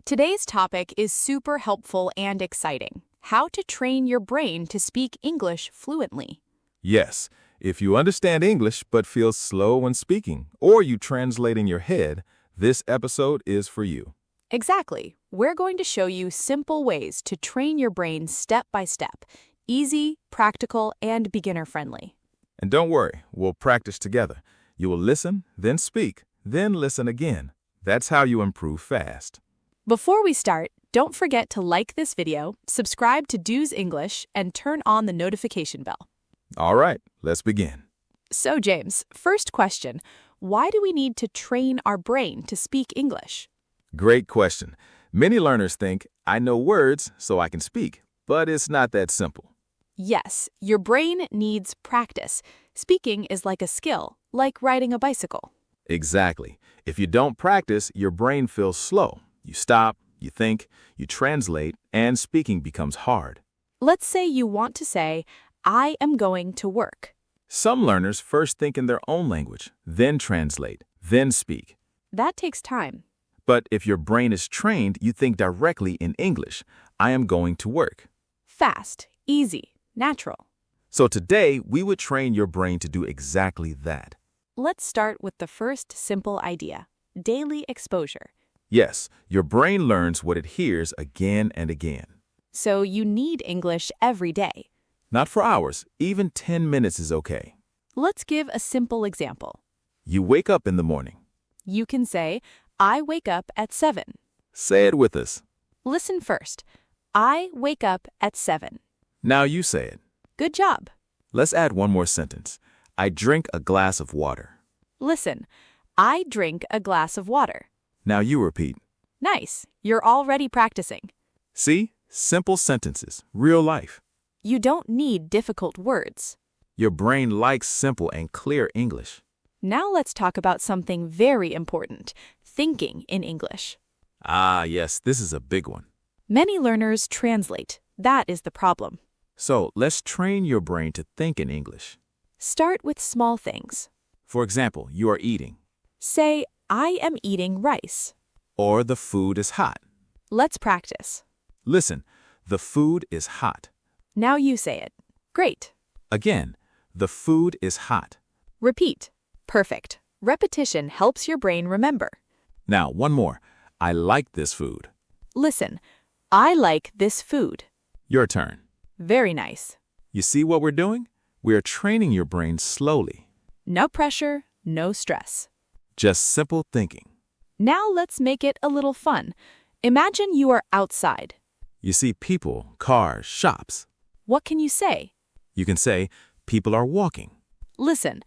Today's topic is super helpful and exciting. How to train your brain to speak English fluently. Yes, if you understand English but feel slow when speaking, or you translate in your head, this episode is for you. Exactly. We're going to show you simple ways to train your brain step by step. Easy, practical, and beginner-friendly. And don't worry, we'll practice together. You will listen, then speak, then listen again. That's how you improve fast. Before we start, don't forget to like this video, subscribe to Do's English, and turn on the notification bell. All right, let's begin. So, James, first question. Why do we need to train our brain to speak English? Great question. Many learners think, I know words, so I can speak, but it's not that simple. Yes, your brain needs practice. Speaking is like a skill, like riding a bicycle. Exactly. If you don't practice, your brain feels slow. You stop, you think, you translate, and speaking becomes hard. Let's say you want to say, I am going to work. Some learners first think in their own language, then translate, then speak. That takes time. But if your brain is trained, you think directly in English. I am going to work. Fast, easy, natural. So today, we would train your brain to do exactly that. Let's start with the first simple idea, daily exposure. Yes, your brain learns what it hears again and again. So you need English every day. Not for hours, even 10 minutes is okay. Let's give a simple example. You wake up in the morning. You can say, I wake up at 7. Say it with us. Listen first. I wake up at 7. Now you say it. Good job. Let's add one more sentence. I drink a glass of water. Listen. I drink a glass of water. Now you repeat. Nice. You're already practicing. See? Simple sentences. Real life. You don't need difficult words. Your brain likes simple and clear English. Now let's talk about something very important, thinking in English. Ah, yes, this is a big one. Many learners translate. That is the problem. So let's train your brain to think in English. Start with small things. For example, you are eating. Say, I am eating rice. Or the food is hot. Let's practice. Listen, the food is hot. Now you say it. Great. Again, the food is hot. Repeat. Perfect. Repetition helps your brain remember. Now, one more. I like this food. Listen. I like this food. Your turn. Very nice. You see what we're doing? We're training your brain slowly. No pressure, no stress. Just simple thinking. Now let's make it a little fun. Imagine you are outside. You see people, cars, shops. What can you say? You can say, people are walking. Listen.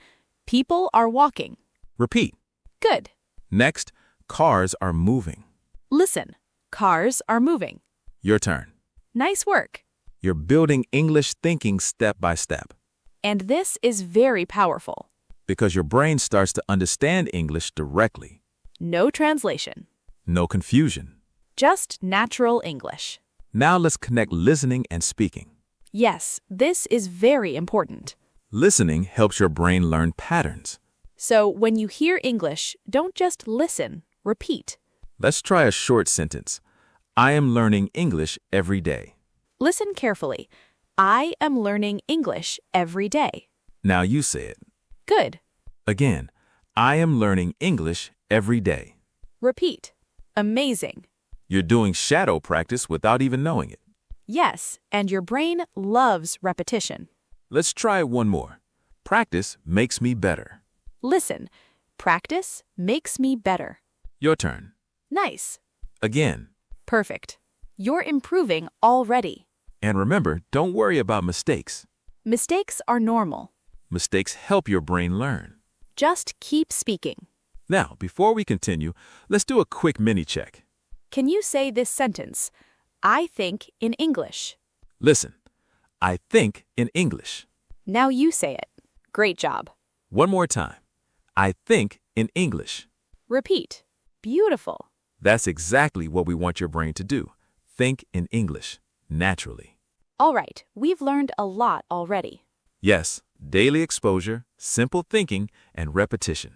People are walking. Repeat. Good. Next, cars are moving. Listen. Cars are moving. Your turn. Nice work. You're building English thinking step by step. And this is very powerful. Because your brain starts to understand English directly. No translation. No confusion. Just natural English. Now let's connect listening and speaking. Yes, this is very important. Listening helps your brain learn patterns. So when you hear English, don't just listen, repeat. Let's try a short sentence. I am learning English every day. Listen carefully. I am learning English every day. Now you say it. Good. Again, I am learning English every day. Repeat. Amazing. You're doing shadow practice without even knowing it. Yes, and your brain loves repetition. Let's try one more. Practice makes me better. Listen. Practice makes me better. Your turn. Nice. Again. Perfect. You're improving already. And remember, don't worry about mistakes. Mistakes are normal. Mistakes help your brain learn. Just keep speaking. Now, before we continue, let's do a quick mini-check. Can you say this sentence? I think in English. Listen. I think in English. Now you say it. Great job. One more time. I think in English. Repeat. Beautiful. That's exactly what we want your brain to do. Think in English, naturally. All right, we've learned a lot already. Yes, daily exposure, simple thinking, and repetition.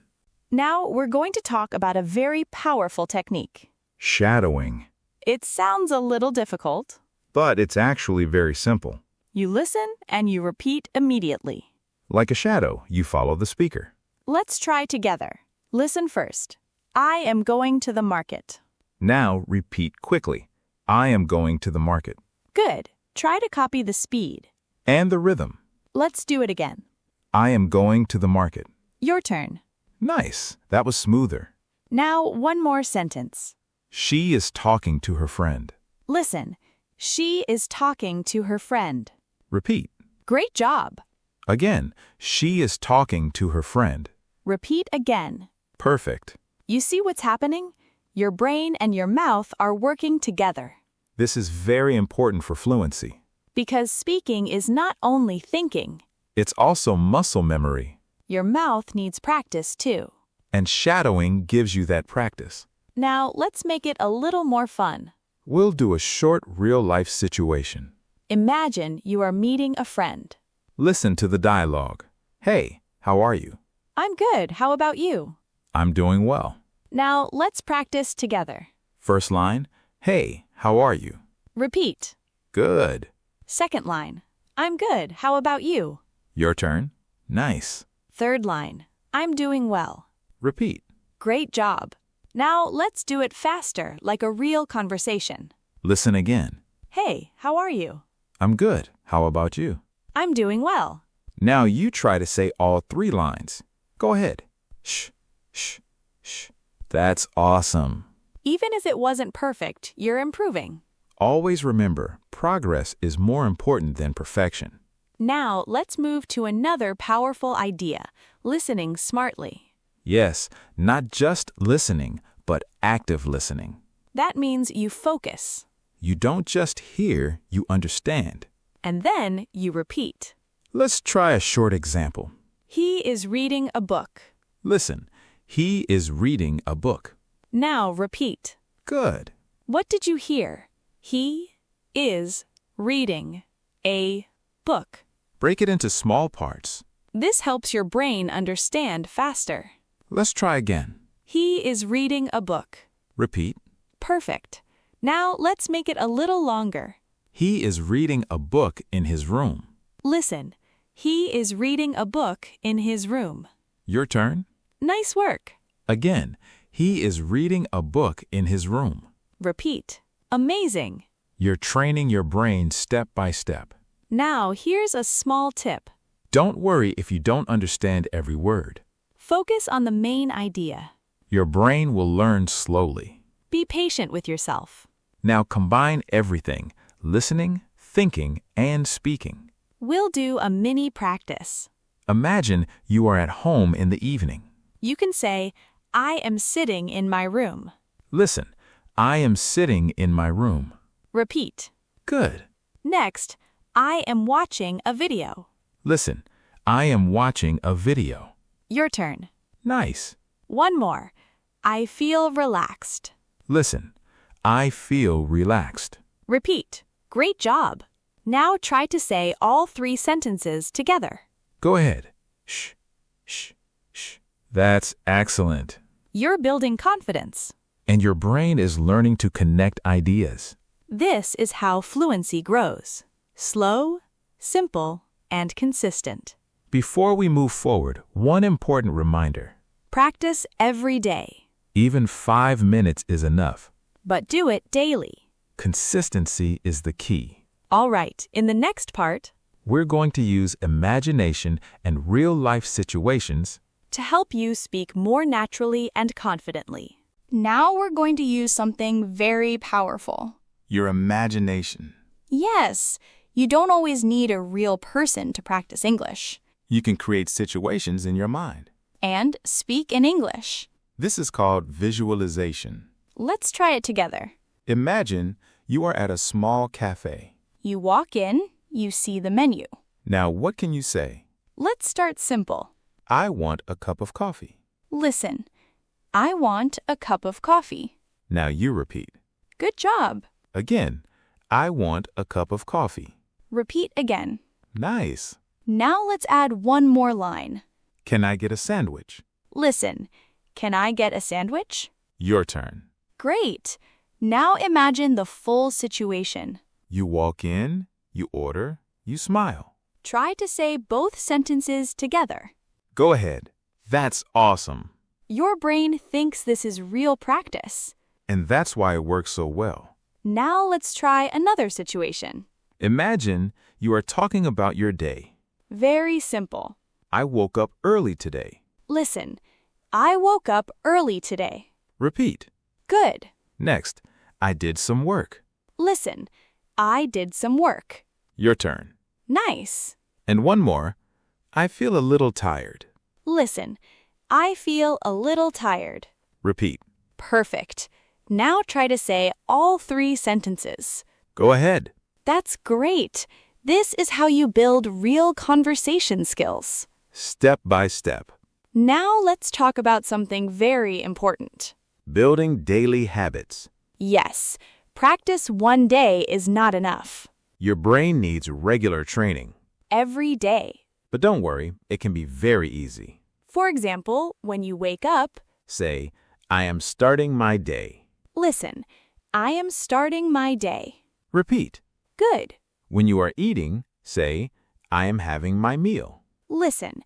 Now we're going to talk about a very powerful technique. Shadowing. It sounds a little difficult. But it's actually very simple. You listen and you repeat immediately. Like a shadow, you follow the speaker. Let's try together. Listen first. I am going to the market. Now repeat quickly. I am going to the market. Good. Try to copy the speed. And the rhythm. Let's do it again. I am going to the market. Your turn. Nice. That was smoother. Now, one more sentence. She is talking to her friend. Listen. She is talking to her friend. Repeat. Great job. Again, she is talking to her friend. Repeat again. Perfect. You see what's happening? Your brain and your mouth are working together. This is very important for fluency. Because speaking is not only thinking. It's also muscle memory. Your mouth needs practice too. And shadowing gives you that practice. Now, let's make it a little more fun. We'll do a short real-life situation. Imagine you are meeting a friend. Listen to the dialogue. Hey, how are you? I'm good. How about you? I'm doing well. Now, let's practice together. First line, hey, how are you? Repeat. Good. Second line. I'm good. How about you? Your turn. Nice. Third line. I'm doing well. Repeat. Great job. Now, let's do it faster, like a real conversation. Listen again. Hey, how are you? I'm good. How about you? I'm doing well. Now you try to say all 3 lines. Go ahead. Shh, shh, shh. That's awesome. Even if it wasn't perfect, you're improving. Always remember, progress is more important than perfection. Now, let's move to another powerful idea, listening smartly. Yes, not just listening, but active listening. That means you focus. You don't just hear, you understand. And then you repeat. Let's try a short example. He is reading a book. Listen, he is reading a book. Now repeat. Good. What did you hear? He is reading a book. Break it into small parts. This helps your brain understand faster. Let's try again. He is reading a book. Repeat. Perfect. Now let's make it a little longer. He is reading a book in his room. Listen. He is reading a book in his room. Your turn. Nice work. Again, he is reading a book in his room. Repeat. Amazing. You're training your brain step by step. Now here's a small tip. Don't worry if you don't understand every word. Focus on the main idea. Your brain will learn slowly. Be patient with yourself. Now combine everything, listening, thinking, and speaking. We'll do a mini practice. Imagine you are at home in the evening. You can say, I am sitting in my room. Listen, I am sitting in my room. Repeat. Good. Next, I am watching a video. Listen, I am watching a video. Your turn. Nice. One more. I feel relaxed. Listen, I feel relaxed. Repeat. Great job. Now try to say all 3 sentences together. Go ahead. Shh, shh, shh. That's excellent. You're building confidence. And your brain is learning to connect ideas. This is how fluency grows. Slow, simple, and consistent. Before we move forward, one important reminder. Practice every day. Even 5 minutes is enough. But do it daily. Consistency is the key. All right, in the next part, We're going to use imagination and real-life situations to help you speak more naturally and confidently. Now we're going to use something very powerful. your imagination. Yes, you don't always need a real person to practice English. You can create situations in your mind. And speak in English. This is called visualization. Let's try it together. Imagine you are at a small cafe. You walk in, you see the menu. Now, what can you say? Let's start simple. I want a cup of coffee. Listen, I want a cup of coffee. Now you repeat. Good job. Again, I want a cup of coffee. Repeat again. Nice. Now let's add one more line. Can I get a sandwich? Listen, can I get a sandwich? Your turn. Great. Now imagine the full situation. You walk in, you order, you smile. Try to say both sentences together. Go ahead. That's awesome. Your brain thinks this is real practice. And that's why it works so well. Now let's try another situation. Imagine you are talking about your day. Very simple. I woke up early today. Listen, I woke up early today. Repeat. Good. Next, I did some work. Listen, I did some work. Your turn. Nice. And one more. I feel a little tired. Listen, I feel a little tired. Repeat. Perfect. Now try to say all 3 sentences. Go ahead. That's great. This is how you build real conversation skills. Step by step. Now let's talk about something very important. Building daily habits. Yes, practice one day is not enough. Your brain needs regular training. Every day. But don't worry, it can be very easy. For example, when you wake up, Say, I am starting my day. listen, I am starting my day. Repeat. Good. When you are eating, say, I am having my meal. Listen,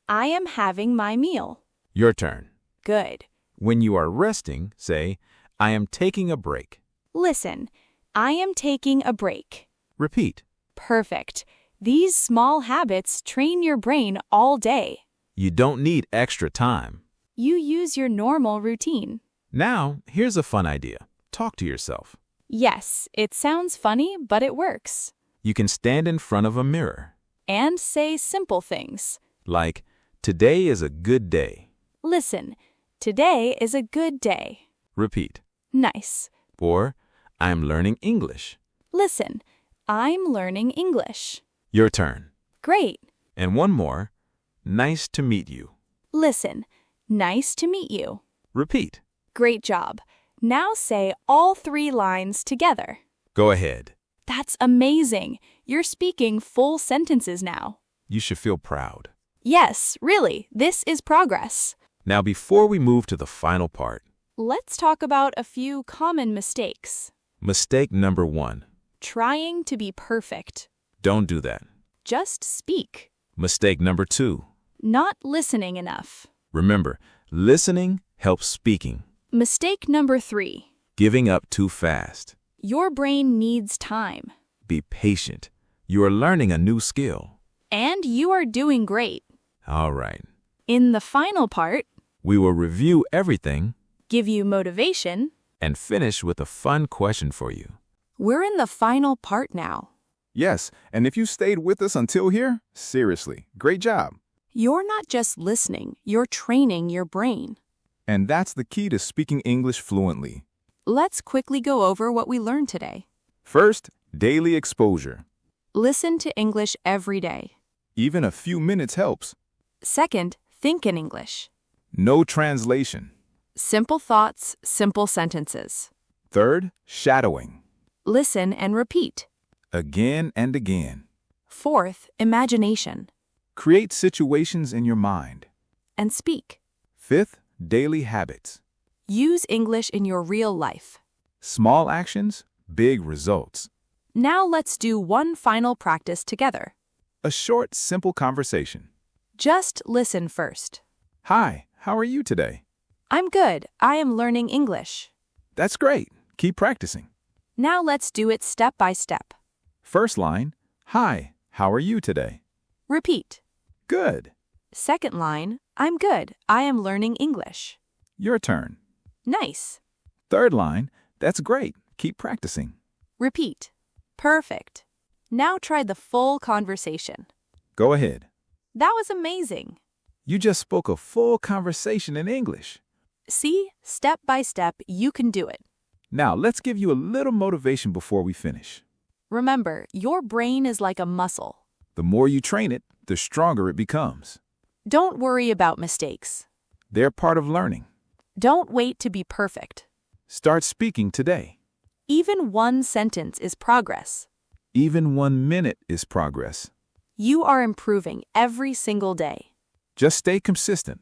I am having my meal. Your turn. Good. When you are resting, say, I am taking a break. Listen, I am taking a break. Repeat. Perfect. These small habits train your brain all day. You don't need extra time. You use your normal routine. Now, here's a fun idea. Talk to yourself. Yes, it sounds funny, but it works. You can stand in front of a mirror. And say simple things. Like, today is a good day. Listen, today is a good day. Repeat. Nice. Or, I'm learning English. Listen, I'm learning English. Your turn. Great. And one more. Nice to meet you. Listen, nice to meet you. Repeat. Great job. Now say all 3 lines together. Go ahead. That's amazing. You're speaking full sentences now. You should feel proud. Yes, really, this is progress. Now, before we move to the final part, Let's talk about a few common mistakes. mistake number 1. Trying to be perfect. Don't do that. Just speak. Mistake number 2. Not listening enough. Remember, listening helps speaking. Mistake number 3. Giving up too fast. Your brain needs time. Be patient. You are learning a new skill. And you are doing great. All right. In the final part, We will review everything give you motivation. and finish with a fun question for you. We're in the final part now. Yes, and if you stayed with us until here, seriously, great job. You're not just listening, you're training your brain. And that's the key to speaking English fluently. Let's quickly go over what we learned today. First, daily exposure. Listen to English every day. Even a few minutes helps. Second, think in English. No translation. Simple thoughts, simple sentences. Third, shadowing. Listen and repeat. Again and again. Fourth, imagination. Create situations in your mind. And speak. Fifth, daily habits. Use English in your real life. Small actions, big results. Now let's do one final practice together. A short, simple conversation. Just listen first. Hi, how are you today? I'm good. I am learning English. That's great. Keep practicing. Now let's do it step by step. First line, hi, how are you today? Repeat. Good. Second line, I'm good. I am learning English. Your turn. Nice. Third line, that's great. Keep practicing. Repeat. Perfect. Now try the full conversation. Go ahead. That was amazing. You just spoke a full conversation in English. See, step by step, you can do it. Now, let's give you a little motivation before we finish. Remember, your brain is like a muscle. The more you train it, the stronger it becomes. Don't worry about mistakes. They're part of learning. Don't wait to be perfect. Start speaking today. Even one sentence is progress. Even 1 minute is progress. You are improving every single day. Just stay consistent.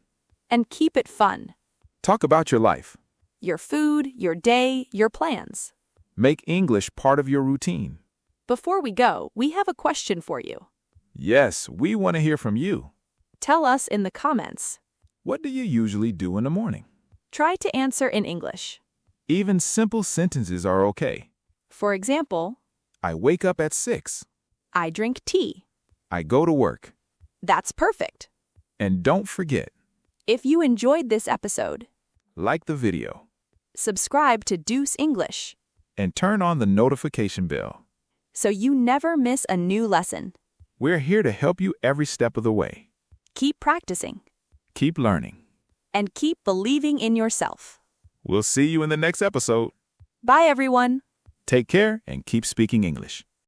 And keep it fun. Talk about your life. your food, your day, your plans. Make English part of your routine. Before we go, we have a question for you. Yes, we want to hear from you. Tell us in the comments. What do you usually do in the morning? Try to answer in English. Even simple sentences are okay. For example, I wake up at 6. I drink tea. I go to work. That's perfect. And don't forget, If you enjoyed this episode, like the video subscribe to Deuce English and turn on the notification bell. so you never miss a new lesson. We're here to help you every step of the way. Keep practicing Keep learning. and keep believing in yourself. We'll see you in the next episode. Bye, everyone. Take care and keep speaking English.